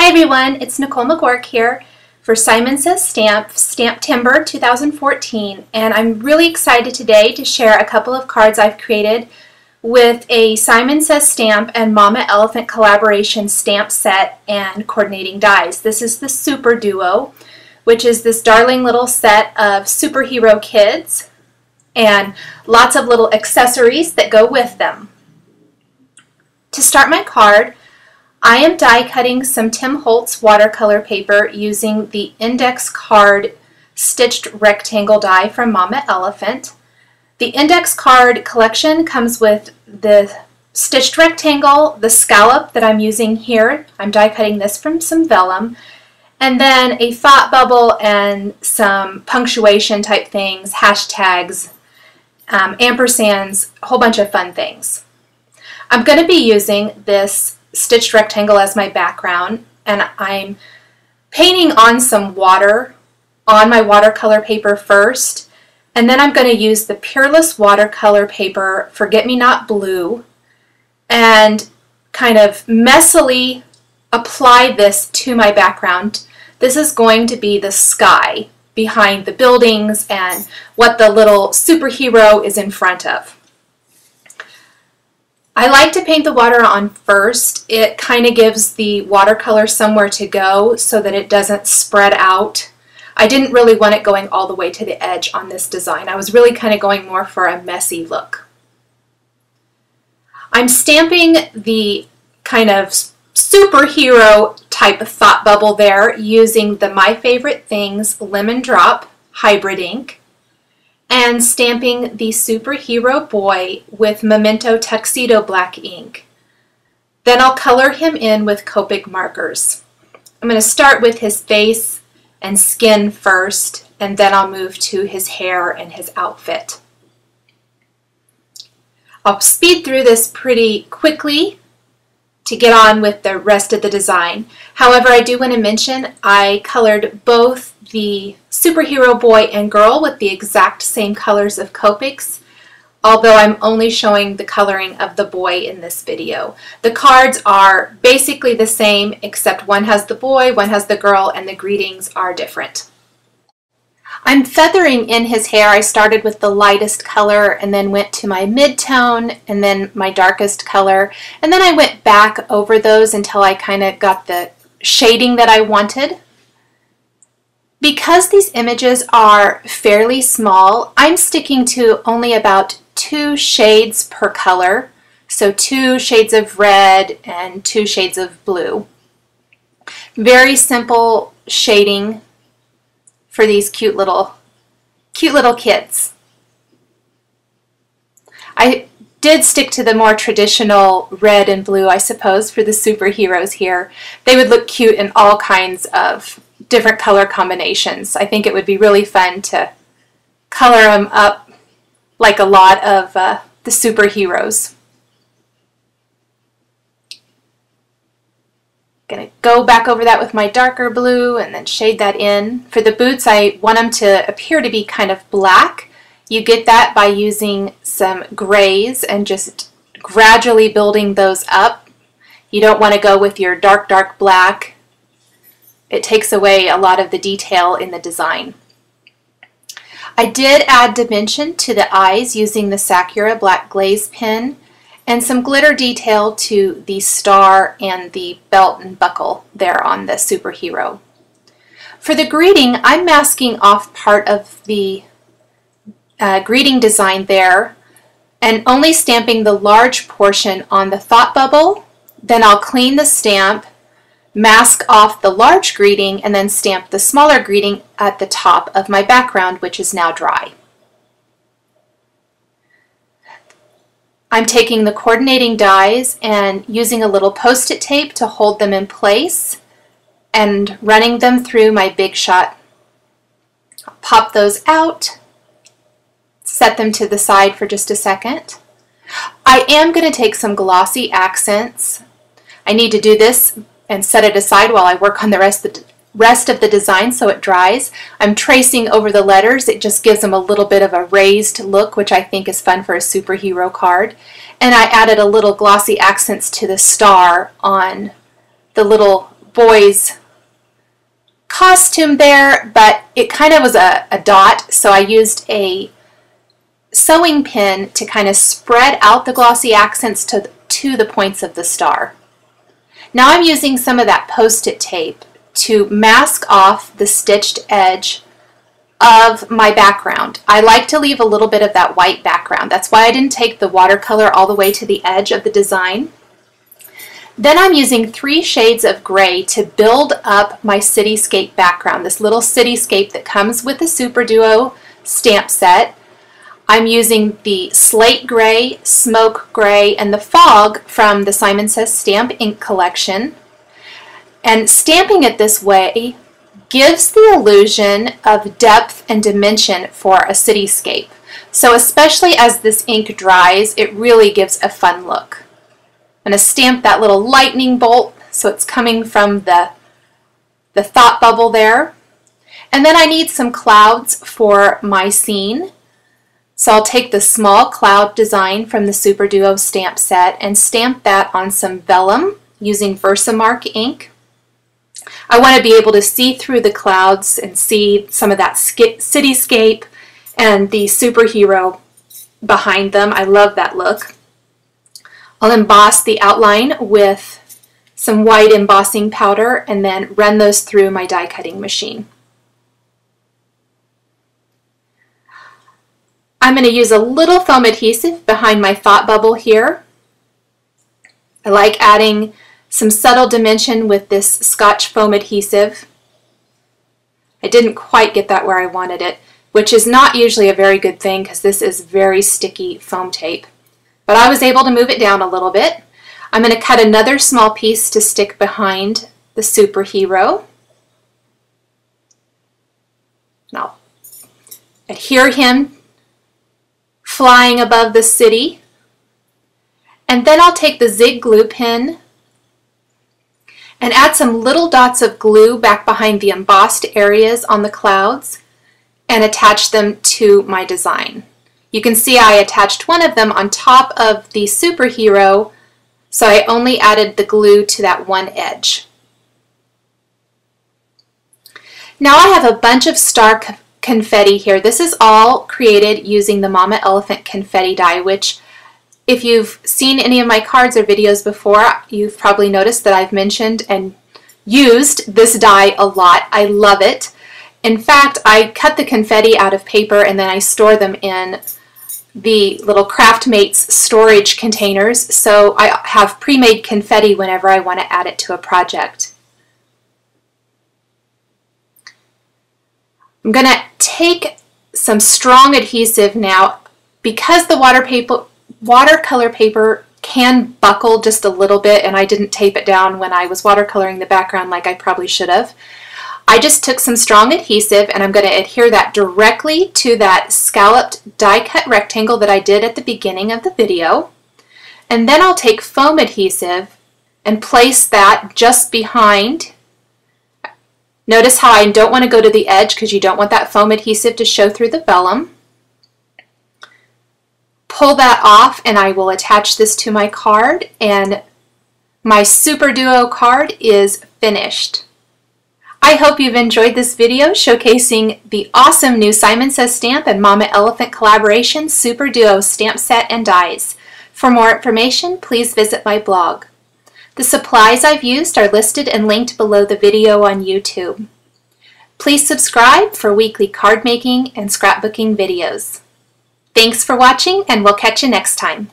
Hi everyone, it's Nicole McGork here for Simon Says Stamp, STAMPtember 2014, and I'm really excited today to share a couple of cards I've created with a Simon Says Stamp and Mama Elephant collaboration stamp set and coordinating dies. This is the Super Duo, which is this darling little set of superhero kids and lots of little accessories that go with them. To start my card, I am die cutting some Tim Holtz watercolor paper using the index card stitched rectangle die from Mama Elephant. The index card collection comes with the stitched rectangle, the scallop that I'm using here. I'm die cutting this from some vellum, and then a thought bubble and some punctuation type things, hashtags, ampersands, a whole bunch of fun things. I'm going to be using this stitched rectangle as my background, and I'm painting on some water on my watercolor paper first, and then I'm going to use the Peerless watercolor paper Forget Me Not Blue and kind of messily apply this to my background. This is going to be the sky behind the buildings and what the little superhero is in front of. I like to paint the water on first. It kind of gives the watercolor somewhere to go so that it doesn't spread out. I didn't really want it going all the way to the edge on this design. I was really kind of going more for a messy look. I'm stamping the kind of superhero type of thought bubble there using the My Favorite Things Lemon Drop hybrid ink, and stamping the superhero boy with Memento Tuxedo black ink. Then I'll color him in with Copic markers. I'm going to start with his face and skin first, and then I'll move to his hair and his outfit. I'll speed through this pretty quickly to get on with the rest of the design. However, I do want to mention I colored both the superhero boy and girl with the exact same colors of Copics, although I'm only showing the coloring of the boy in this video. The cards are basically the same, except one has the boy, one has the girl, and the greetings are different. I'm feathering in his hair. I started with the lightest color and then went to my mid-tone and then my darkest color, and then I went back over those until I kind of got the shading that I wanted. Because these images are fairly small, I'm sticking to only about 2 shades per color, so 2 shades of red and 2 shades of blue. Very simple shading for these cute little kids. I did stick to the more traditional red and blue, I suppose, for the superheroes here. They would look cute in all kinds of different color combinations. I think it would be really fun to color them up like a lot of the superheroes. Gonna go back over that with my darker blue and then shade that in. For the boots, I want them to appear to be kind of black. You get that by using some grays and just gradually building those up. You don't want to go with your dark black. It takes away a lot of the detail in the design. I did add dimension to the eyes using the Sakura black glaze pen and some glitter detail to the star and the belt and buckle there on the superhero. For the greeting, I'm masking off part of the greeting design there and only stamping the large portion on the thought bubble. Then I'll clean the stamp, mask off the large greeting, and then stamp the smaller greeting at the top of my background, which is now dry. I'm taking the coordinating dies and using a little post-it tape to hold them in place and running them through my Big Shot. I'll pop those out, set them to the side for just a second. I am going to take some glossy accents. I need to do this and set it aside while I work on the rest of the design so it dries. I'm tracing over the letters. It just gives them a little bit of a raised look, which I think is fun for a superhero card. And I added a little glossy accents to the star on the little boy's costume there, but it kind of was a dot, so I used a sewing pin to kind of spread out the glossy accents to the points of the star. Now I'm using some of that Post-it tape to mask off the stitched edge of my background. I like to leave a little bit of that white background. That's why I didn't take the watercolor all the way to the edge of the design. Then I'm using 3 shades of gray to build up my cityscape background, this little cityscape that comes with the Super Duo stamp set. I'm using the slate gray, smoke gray, and the fog from the Simon Says Stamp ink collection. And stamping it this way gives the illusion of depth and dimension for a cityscape. So especially as this ink dries, it really gives a fun look. I'm going to stamp that little lightning bolt so it's coming from the thought bubble there. And then I need some clouds for my scene. So I'll take the small cloud design from the Super Duo stamp set and stamp that on some vellum using Versamark ink. I want to be able to see through the clouds and see some of that cityscape and the superhero behind them. I love that look. I'll emboss the outline with some white embossing powder and then run those through my die cutting machine. I'm going to use a little foam adhesive behind my thought bubble here. I like adding some subtle dimension with this Scotch foam adhesive. I didn't quite get that where I wanted it, which is not usually a very good thing because this is very sticky foam tape. But I was able to move it down a little bit. I'm going to cut another small piece to stick behind the superhero. And I'll adhere him flying above the city. And then I'll take the zig glue pen and add some little dots of glue back behind the embossed areas on the clouds and attach them to my design. You can see I attached one of them on top of the superhero, so I only added the glue to that one edge. Now I have a bunch of star confetti here. This is all created using the Mama Elephant confetti die, which if you've seen any of my cards or videos before, you've probably noticed that I've mentioned and used this die a lot. I love it. In fact, I cut the confetti out of paper and then I store them in the little Craftmates storage containers, so I have pre-made confetti whenever I want to add it to a project. I'm going to take some strong adhesive now. Because the watercolor paper can buckle just a little bit, and I didn't tape it down when I was watercoloring the background like I probably should have. I just took some strong adhesive and I'm going to adhere that directly to that scalloped die cut rectangle that I did at the beginning of the video. And then I'll take foam adhesive and place that just behind. Notice how I don't want to go to the edge because you don't want that foam adhesive to show through the vellum. Pull that off and I will attach this to my card, and my Super Duo card is finished. I hope you've enjoyed this video showcasing the awesome new Simon Says Stamp and Mama Elephant collaboration Super Duo stamp set and dies. For more information, please visit my blog. The supplies I've used are listed and linked below the video on YouTube. Please subscribe for weekly card making and scrapbooking videos. Thanks for watching, and we'll catch you next time.